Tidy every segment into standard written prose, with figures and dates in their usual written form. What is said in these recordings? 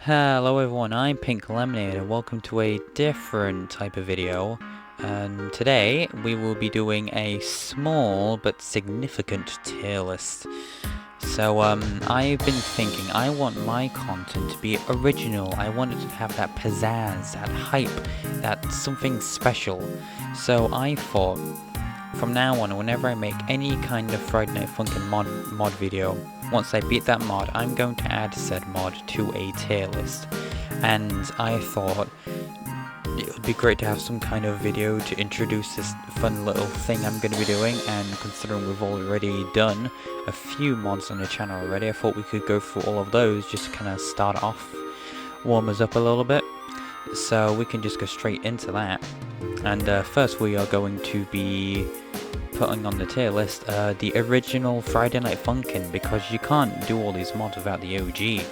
Hello everyone, I'm Pink Lemonade and welcome to a different type of video. And today we will be doing a small but significant tier list. So I've been thinking I want my content to be original. I want it to have that pizzazz, that hype, that something special. So I thought from now on, whenever I make any kind of Friday Night Funkin' mod video, once I beat that mod, I'm going to add said mod to a tier list. And I thought it would be great to have some kind of video to introduce this fun little thing I'm going to be doing, and considering we've already done a few mods on the channel already, I thought we could go through all of those just to kind of start off, warm us up a little bit. So we can just go straight into that. And first we are going to be putting on the tier list the original Friday Night Funkin', because you can't do all these mods without the OG.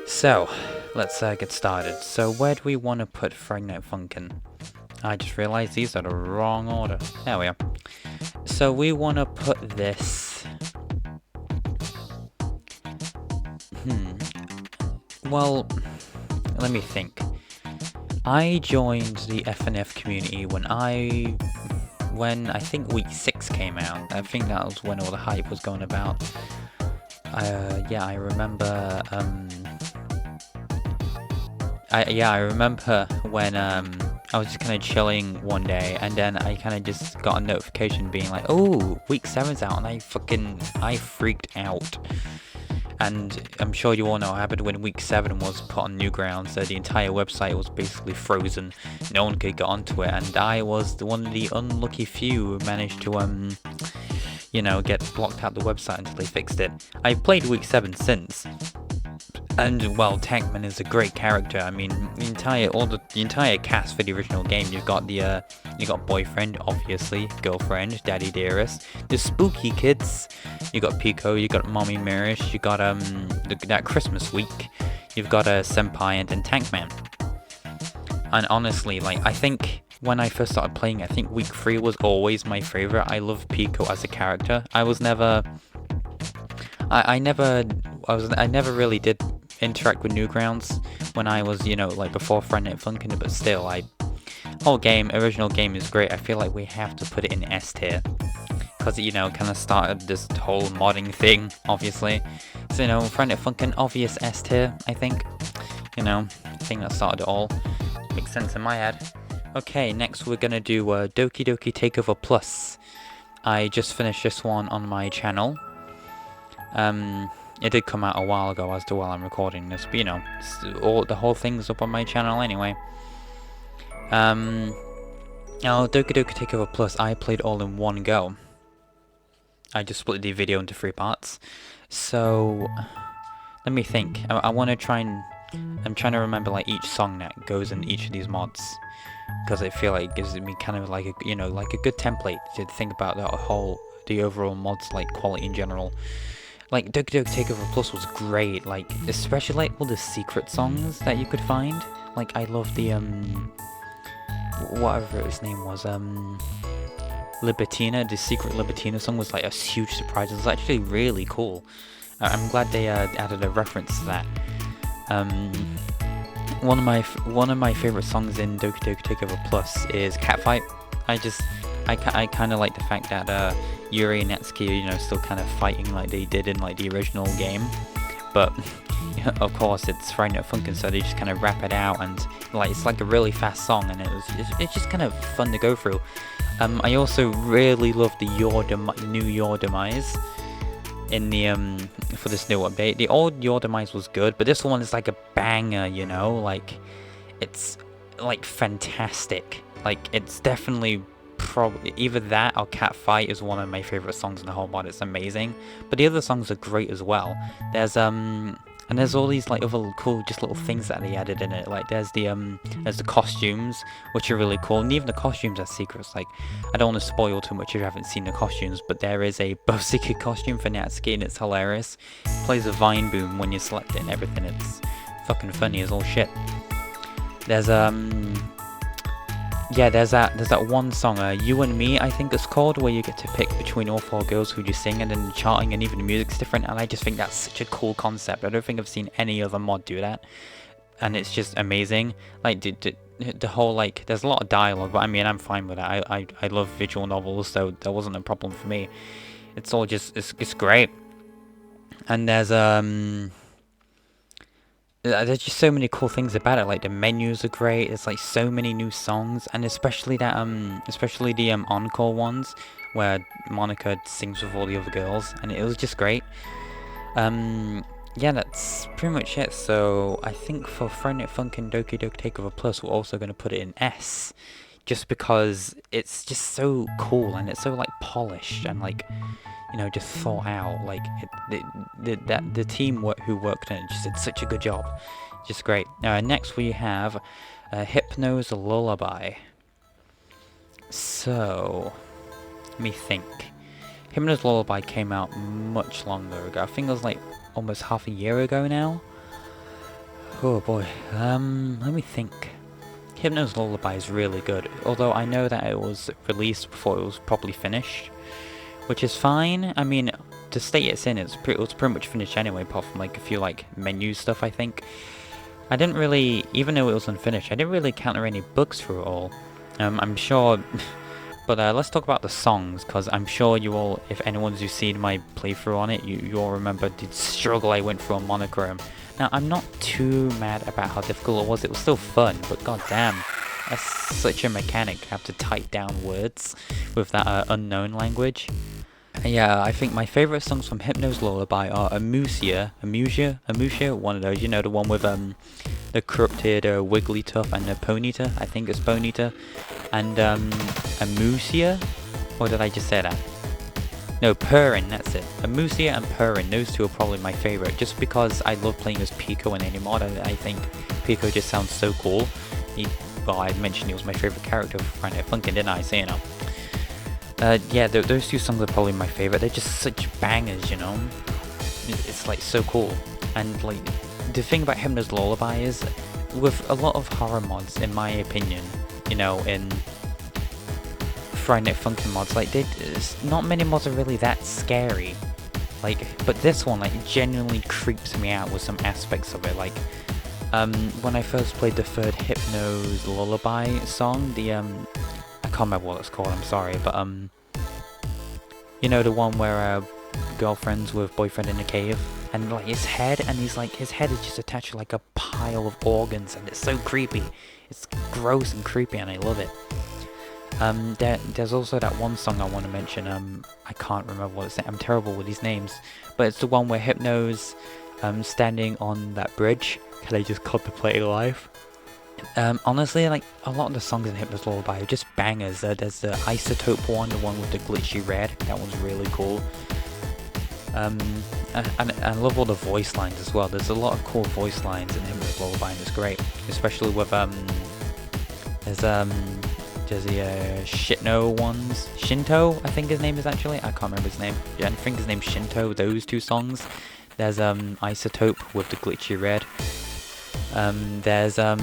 So let's get started. So where do we want to put Friday Night Funkin'? I just realized these are the wrong order. There we are. So we want to put this... Well, let me think. I joined the FNF community when I think week 6 came out. I think that was when all the hype was going about. Yeah, I remember. I remember when I was just kind of chilling one day, and then I kind of just got a notification being like, "Oh, week 7's out," and I freaked out. And I'm sure you all know what happened when week 7 was put on Newgrounds. The entire website was basically frozen. No one could get onto it, and I was one of the unlucky few who managed to, you know, get blocked out the website until they fixed it. I've played week 7 since. And, well, Tankman is a great character. I mean, the entire cast for the original game. You've got you got boyfriend, obviously, girlfriend, daddy dearest, the spooky kids. You got Pico, you got Mommy Mirish, you got that Christmas week. You've got a senpai and then Tankman. And honestly, like, I think when I first started playing, I think week 3 was always my favorite. I love Pico as a character. I never really did interact with Newgrounds when I was, you know, like before Friday Night Funkin', but still, original game is great. I feel like we have to put it in S tier, because, you know, kind of started this whole modding thing, obviously. So, you know, Friday Night Funkin', obvious S tier, I think. You know, I think that started it all. Makes sense in my head. Okay, next we're gonna do Doki Doki Takeover Plus. I just finished this one on my channel. It did come out a while ago as to while I'm recording this, but, you know, the whole thing's up on my channel anyway. Now, Doki Doki Takeover Plus, I played all in one go. I just split the video into 3 parts. So, let me think. I want to try and... I'm trying to remember, like, each song that goes in each of these mods, because I feel like it gives me kind of like a, you know, like a good template to think about the overall mods, like, quality in general. Like, Doki Doki Takeover Plus was great, like, especially, like, all the secret songs that you could find. Like, I love the, whatever his name was, Libertina, the secret Libertina song was, like, a huge surprise. It was actually really cool. I'm glad they, added a reference to that. One of my favorite songs in Doki Doki Takeover Plus is Catfight. I kind of like the fact that Yuri and Natsuki are, you know, still kind of fighting like they did in, like, the original game, but of course it's Friday Night Funkin', so they just kind of rap it out, and, like, it's like a really fast song, and it's just kind of fun to go through. I also really love the new Your Demise in the for this new update. The old Your Demise was good, but this one is like a banger, you know, like, it's, like, fantastic. Like, it's definitely probably either that or Catfight is one of my favorite songs in the whole mod. It's amazing, but the other songs are great as well. There's and there's all these, like, other cool just little things that they added in it. Like, there's the costumes, which are really cool, and even the costumes are secrets. Like, I don't want to spoil too much if you haven't seen the costumes, but there is a Bowseeker costume for Natsuki, and it's hilarious. It plays a vine boom when you select it and everything. It's fucking funny as all shit. There's yeah, there's that one song, You and Me, I think it's called, where you get to pick between all four girls who you sing, and then the charting and even the music's different, and I just think that's such a cool concept. I don't think I've seen any other mod do that, and it's just amazing. Like, the whole, like, there's a lot of dialogue, but I mean, I'm fine with that. I love visual novels, so that wasn't a problem for me. It's all just, it's great. And there's just so many cool things about it. Like the menus are great. There's like so many new songs, and especially especially the encore ones where Monica sings with all the other girls, and it was just great. Yeah, that's pretty much it. So I think for Friday Night Funkin' Doki Doki Takeover Plus, we're also going to put it in S, just because it's just so cool and it's so like polished and like, you know, just thought out. Like the team who worked on it just did such a good job. Just great. Next we have Hypnos Lullaby. So let me think. Hypnos Lullaby came out much longer ago. I think it was like almost half a year ago now. Oh boy. Let me think. Hypnos Lullaby is really good, although I know that it was released before it was properly finished, which is fine. I mean, to state it's in, it was pretty much finished anyway, apart from like a few like menu stuff, I think. I didn't really, even though it was unfinished, I didn't really encounter any bugs through it all. I'm sure, but let's talk about the songs, because I'm sure you all, if anyone's who's seen my playthrough on it, you all remember the struggle I went through on Monochrome. Now, I'm not too mad about how difficult it was still fun, but goddamn, that's such a mechanic to have to type down words with that unknown language. Yeah, I think my favourite songs from Hypnos Lullaby are Amusia, one of those, you know, the one with the corrupted Wigglytuff and Ponyta, I think it's Ponyta, and Amusia, or did I just say that? No, Purrin, that's it. Amusia and Purrin, those two are probably my favourite, just because I love playing as Pico in any mod. I think Pico just sounds so cool. Well, I mentioned he was my favourite character for Friday Night Funkin', didn't I? So, you know. Yeah, those two songs are probably my favourite. They're just such bangers, you know? It's like so cool. And like, the thing about Hypnos Lullaby is, with a lot of horror mods, in my opinion, you know, in Friday Night Funkin' mods, like, not many mods are really that scary. Like, but this one, like, genuinely creeps me out with some aspects of it. Like, when I first played the third Hypnos Lullaby song, I can't remember what it's called, I'm sorry, but, you know, the one where, girlfriend's with boyfriend in a cave, and, like, his head is just attached to, like, a pile of organs, and it's so creepy. It's gross and creepy, and I love it. There's also that one song I want to mention, I can't remember what it's, I'm terrible with these names, but it's the one where Hypnos, standing on that bridge, can I just contemplate life? Honestly, like, a lot of the songs in Hypnos Lullaby are just bangers. There's the Isotope one, the one with the glitchy red, that one's really cool. And I love all the voice lines as well. There's a lot of cool voice lines in Hypnos Lullaby, and it's great. Especially with, there's the Shitno ones. Shinto, I think his name is actually. I can't remember his name. Yeah, I think his name's Shinto, those two songs. There's, Isotope with the glitchy red. There's, of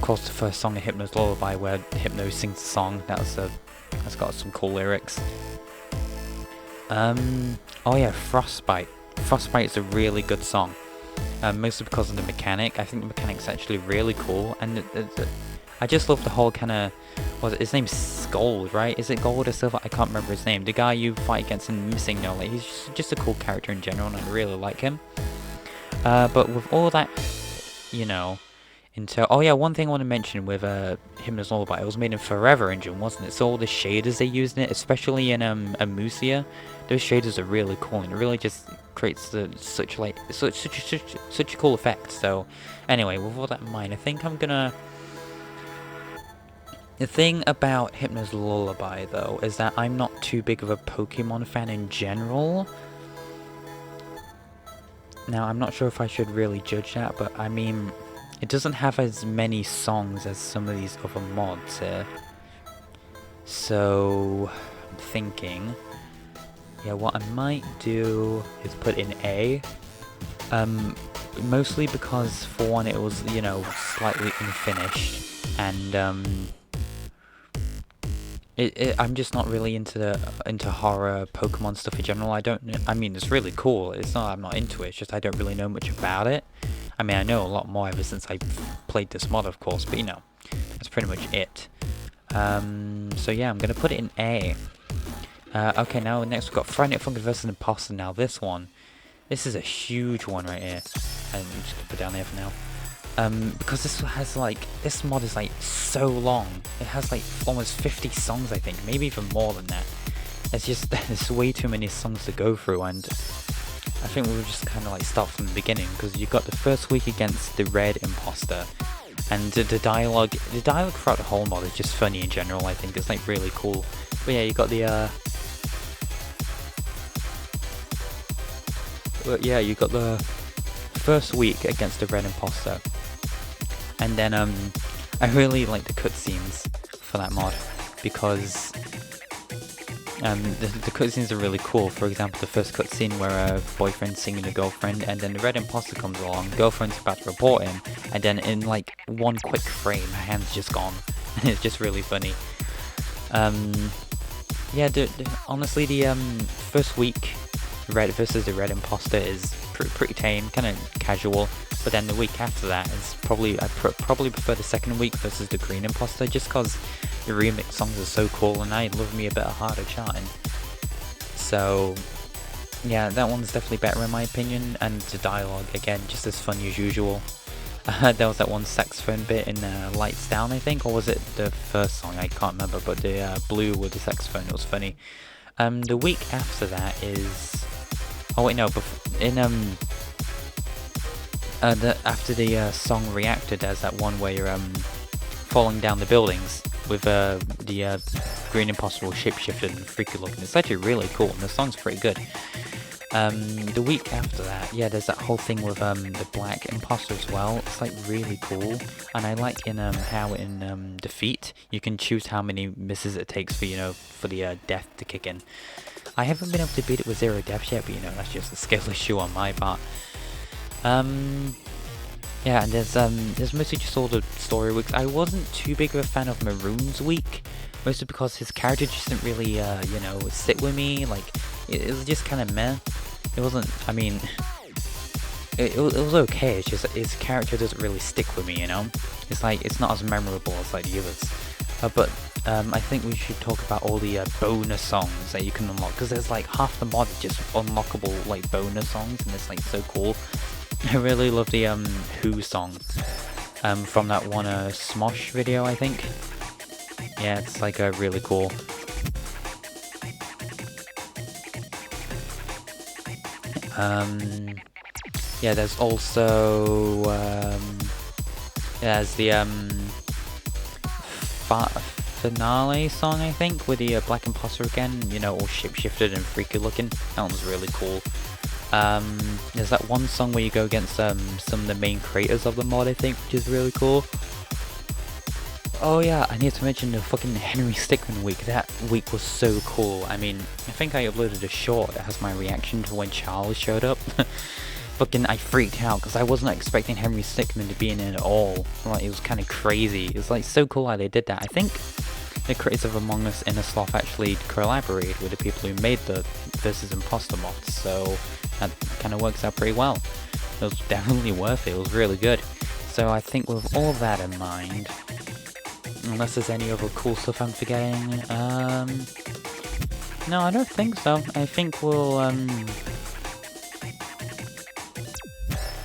course, the first song in Hypnos Lullaby where Hypno sings the song. That's got some cool lyrics. Oh yeah, Frostbite. Frostbite is a really good song. Mostly because of the mechanic. I think the mechanic's actually really cool, and I just love the whole kind of, his name's Gold, right? Is it Gold or Silver? I can't remember his name. The guy you fight against in Missing No, like, he's just a cool character in general, and I really like him. But with all that, you know, oh yeah, one thing I want to mention with Hypnos Lullaby, it was made in Forever Engine, wasn't it? So all the shaders they used in it, especially in Amusia, those shaders are really cool, and it really just creates such a cool effect. So anyway, with all that in mind, I think I'm gonna. The thing about Hypnos Lullaby, though, is that I'm not too big of a Pokemon fan in general. Now, I'm not sure if I should really judge that, but I mean, it doesn't have as many songs as some of these other mods here. So, I'm thinking, yeah, what I might do is put in A. mostly because, for one, it was, you know, slightly unfinished, and I'm just not really into horror Pokemon stuff in general. I mean, it's really cool. It's not I'm not into it. It's just I don't really know much about it. I mean, I know a lot more ever since I played this mod, of course, but you know, that's pretty much it. So yeah, I'm gonna put it in A. Okay, now next we've got Friday Night Funkin' vs. Imposter. Now this is a huge one right here. I'm just gonna put it down there for now. Because this mod is like so long. It has like almost 50 songs, I think, maybe even more than that. There's way too many songs to go through, and I think we'll just kind of like start from the beginning, because you've got the first week against the red imposter, and the dialogue throughout the whole mod is just funny in general. I think it's like really cool. But yeah, you got the first week against the red imposter. And then I really like the cutscenes for that mod, because the cutscenes are really cool. For example, the first cutscene where a boyfriend's singing a girlfriend, and then the red imposter comes along, girlfriend's about to report him, and then in like one quick frame, her hand's just gone, and it's just really funny. Yeah, honestly, the first week, red versus the red imposter is pretty tame, kind of casual. But then the week after that is probably I probably prefer the second week versus the green imposter, just cause the remix songs are so cool, and I love me a bit of harder charting. So yeah, that one's definitely better in my opinion, and the dialogue again just as funny as usual. There was that one saxophone bit in Lights Down, I think, or was it the first song? I can't remember, but the blue with the saxophone, it was funny. The week after that is, oh wait, no, after the song Reactor, there's that one where you're falling down the buildings with the green imposter shapeshifted and freaky looking. It's actually really cool, and the song's pretty good. The week after that, yeah, there's that whole thing with the black imposter as well. It's like really cool, and I like in how in Defeat you can choose how many misses it takes for for the death to kick in. I haven't been able to beat it with 0 deaths yet, but that's just a skill issue on my part. Yeah, and there's mostly just all the story weeks. I wasn't too big of a fan of Maroon's week, mostly because his character just didn't really, sit with me. Like, it was just kind of meh. It wasn't, I mean, it was okay, it's just his character doesn't really stick with me, It's like, it's not as memorable as like the others. But I think we should talk about all the bonus songs that you can unlock, because there's like half the mod is just unlockable like bonus songs, and it's like so cool. I really love the Who song from that one Smosh video, I think. Yeah, it's like really cool. Yeah, there's also there's the finale song, I think, with the black imposter again, all shapeshifted and freaky looking. That one's really cool. There's that one song where you go against some of the main creators of the mod, I think, which is really cool. Oh yeah, I need to mention the fucking Henry Stickmin week. That week was so cool. I mean, I think I uploaded a short that has my reaction to when Charles showed up. Fucking, I freaked out because I wasn't expecting Henry Stickmin to be in it at all. Like, it was kind of crazy. It was like so cool how they did that. I think the creators of Among Us Inner Sloth actually collaborated with the people who made the Versus Imposter mods, so that kind of works out pretty well. It was definitely worth it. It was really good. So I think with all that in mind, unless there's any other cool stuff I'm forgetting, no, I don't think so. I think we'll,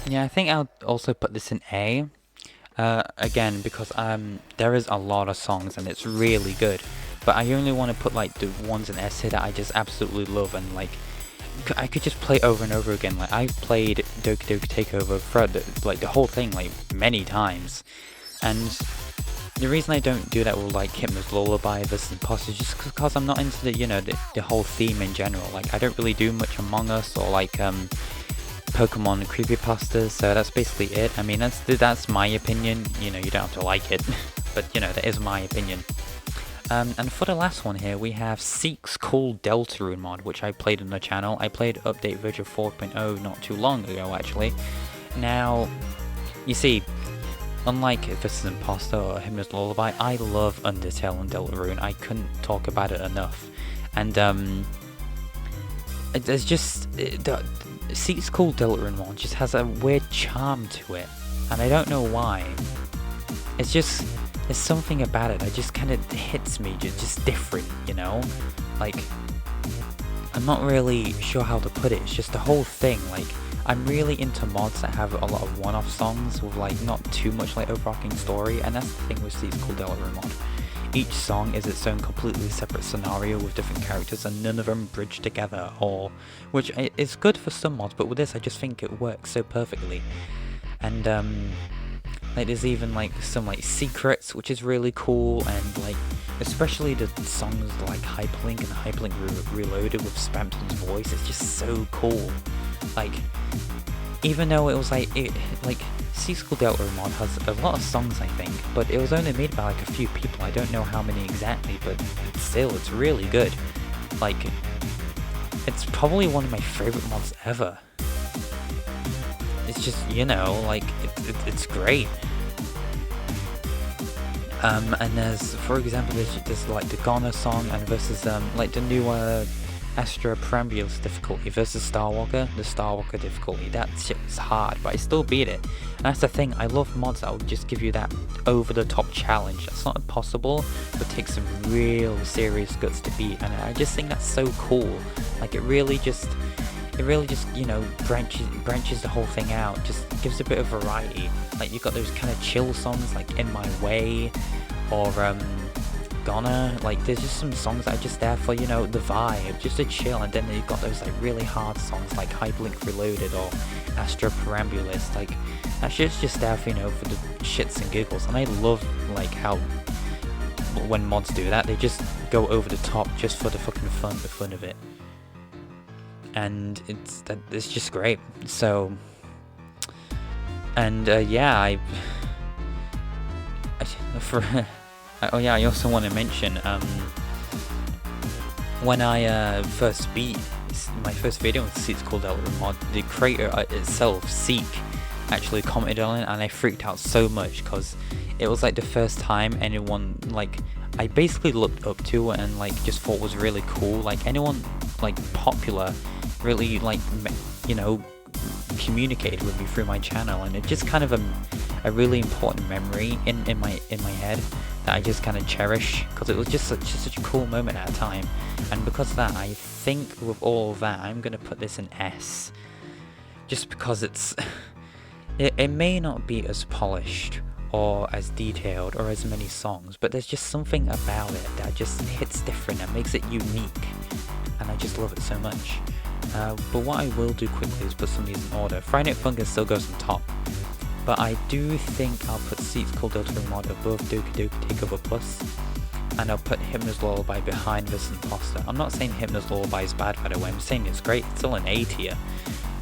yeah, I think I'll also put this in A. Again, because there is a lot of songs and it's really good, but I only want to put like the ones in S here that I just absolutely love, and like I could just play over and over again. Like, I've played Doki Doki Takeover throughout the whole thing like many times, and the reason I don't do that with like Hypnos Lullaby versus Imposter is just because I'm not into the whole theme in general. Like, I don't really do much Among Us or like Pokemon creepypastas, so that's basically it. I mean, that's my opinion. You don't have to like it, but that is my opinion. And for the last one here, we have Seek's Cool Deltarune mod, which I played on the channel. I played update version 4.0 not too long ago, actually. Now, you see, unlike Hypnos Imposter or Hypnos Lullaby, I love Undertale and Deltarune. I couldn't talk about it enough. And there's just Seats Called Deltarune one just has a weird charm to it, and I don't know why. It's just, there's something about it that just kind of hits me, just different, you know? Like, I'm not really sure how to put it. It's just the whole thing. Like, I'm really into mods that have a lot of one-off songs with like not too much like overarching story, and that's the thing with Seats Called Deltarune mod. Each song is its own completely separate scenario with different characters, and none of them bridge together, or which is good for some mods, but with this I just think it works so perfectly. And like there's even like some like secrets, which is really cool, and like especially the songs like Hyperlink and Hyperlink Reloaded with Spamton's voice. It's just so cool. Like, even though it was like Seats Called Deltarune mod has a lot of songs, I think, but it was only made by like a few people. I don't know how many exactly, but still, it's really good. Like, it's probably one of my favorite mods ever. It's just, you know, like it's great. And there's, for example, there's like the Ghana song and versus like the new Astra Perambulus difficulty versus Starwalker, the Starwalker difficulty. That shit's hard, but I still beat it. And that's the thing, I love mods that will just give you that over-the-top challenge. That's not impossible, but it takes some real serious guts to beat, and I just think that's so cool. Like, it really just, you know, branches the whole thing out, just gives a bit of variety. Like, you've got those kind of chill songs like In My Way, or Ghana. Like, there's just some songs that are just there for, you know, the vibe, just to chill, and then you've got those like really hard songs like Hyperlink Reloaded or Astra Perambulus. Like, that shit's just there for, you know, for the shits and giggles. And I love like how when mods do that, they just go over the top just for the fucking fun of it. And it's just great. So, and yeah, oh yeah, I also want to mention, when I first beat my first video on Seats Called Deltarune mod, the creator itself, Seek, actually commented on it, and I freaked out so much because it was like the first time anyone like I basically looked up to and like just thought was really cool. Like, anyone like popular really like, you know, communicated with me through my channel, and it just kind of a really important memory in my head that I just kind of cherish, because it was just such a cool moment at a time. And because of that, I think with all of that, I'm gonna put this in S, just because it's it may not be as polished or as detailed or as many songs, but there's just something about it that just hits different and makes it unique, and I just love it so much. But what I will do quickly is put some of these in order. Friday Night Funkin' still goes on top, but I do think I'll put Seats Called Deltarune mod above Doki Doki Takeover Plus, and I'll put Hypnos Lullaby behind this Imposter. I'm not saying Hypnos Lullaby is bad, by the way, I'm saying it's great, it's still an A tier,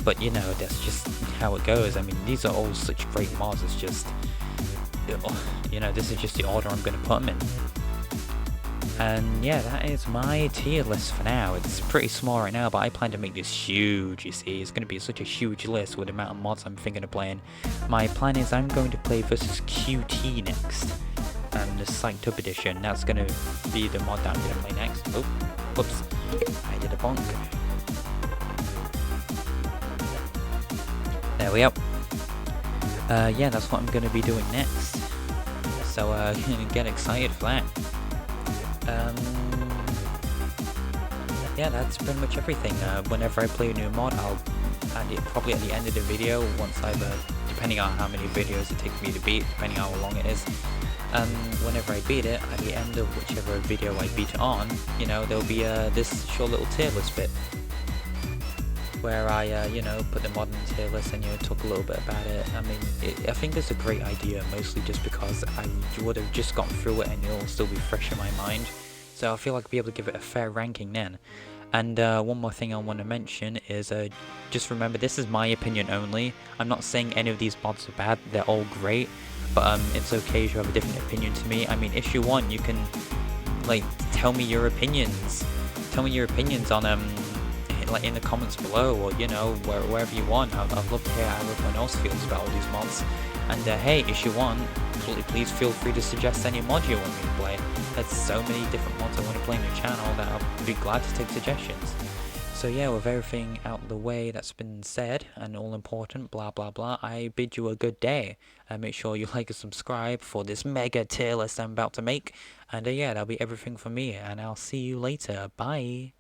but you know, that's just how it goes. I mean, these are all such great mods, it's just, you know, this is just the order I'm going to put them in. And yeah, that is my tier list for now. It's pretty small right now, but I plan to make this huge, you see. It's going to be such a huge list with the amount of mods I'm thinking of playing. My plan is I'm going to play versus QT next. The Psyched Up Edition. That's going to be the mod that I'm going to play next. Oh, whoops. I did a bonk. There we go. Yeah, that's what I'm going to be doing next. So, get excited for that. Yeah, that's pretty much everything. Whenever I play a new mod, I'll add it probably at the end of the video, once I've, depending on how many videos it takes me to beat, depending on how long it is. Whenever I beat it, at the end of whichever video I beat it on, you know, there'll be this short little tier list bit, where I, you know, put the mod in the tier list and, you know, talk a little bit about it. I mean, I think it's a great idea, mostly just because I would have just gone through it and it'll still be fresh in my mind. So I feel like I'll be able to give it a fair ranking then. And one more thing I want to mention is, just remember, this is my opinion only. I'm not saying any of these mods are bad, they're all great. But it's okay if you have a different opinion to me. I mean, if you want, you can, like, tell me your opinions. Tell me your opinions on like in the comments below, or you know, wherever you want. I'd love to hear how everyone else feels about all these mods. And hey, if you want, please feel free to suggest any mod you want me to play. There's so many different mods I want to play in the channel that I'll be glad to take suggestions. So yeah, with everything out of the way that's been said, and all important, blah blah blah, I bid you a good day. And make sure you like and subscribe for this mega tier list I'm about to make. And yeah, that'll be everything from me, and I'll see you later. Bye!